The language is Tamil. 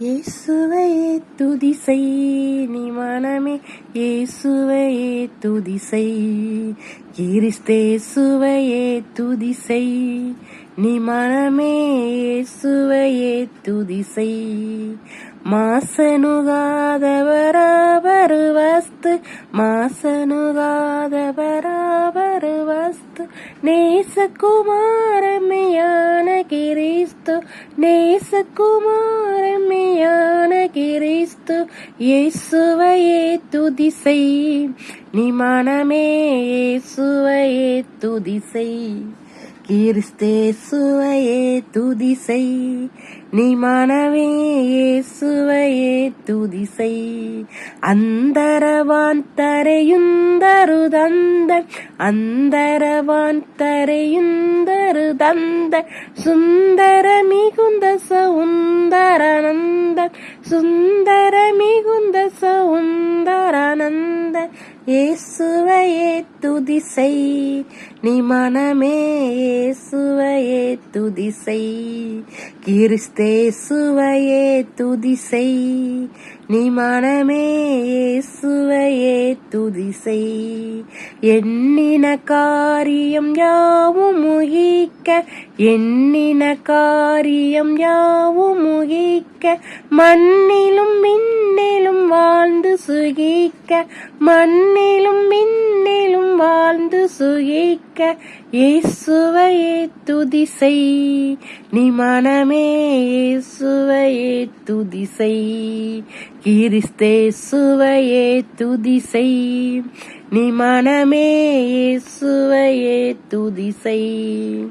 இயேசுவையே துதி செய் நீ மனமே, இயேசுவையே துதி செய். கிறிஸ்தேசுவையே துதி செய் நீ மனமே, இயேசுவையே துதி செய். மாசனுகாதவராவரு வஸ்து, மாசனுகாதவராவரு வஸ்து. நேசகுமாரமையான கிறிஸ்து, நேசகுமாரமையான கிறிஸ்து. இயேசுவையே துதி செய் நீ மனமே, இயேசுவையே துதி செய். கிறிஸ்தேசுவையே துதி செய் நீ மனமே, இயேசுவையே துதி செய். அந்தரவான் தரையுந்தருதந்த, அந்தரவான் தரையுந்தருதந்த. சுந்தர மிகுந்த சவுந்தரானந்த, சுந்தர மிகுந்த சவுந்தரானந்த. இயேசுவையே துதி செய் நீ மனமே, இயேசுவையே துதி செய். கிறிஸ்தேசுவையே துதி செய் நீ மனமே, இயேசுவையே துதி செய். எண்ணின காரியம் யாவும் முகிக்க, எண்ணின காரியம் யாவும் முகிக்க. மண்ணிலும் மின்னிலும் வாழ்ந்து சுகிக்க, மண்ணிலும் மின்னிலும் வாழ்ந்து சுகிக்க. இயேசுவையே துதி செய் நீ மனமே, இயேசுவையே துதி செய். கிறிஸ்தேசுவையே துதி செய் நீ மனமே, இயேசுவையே துதி செய்.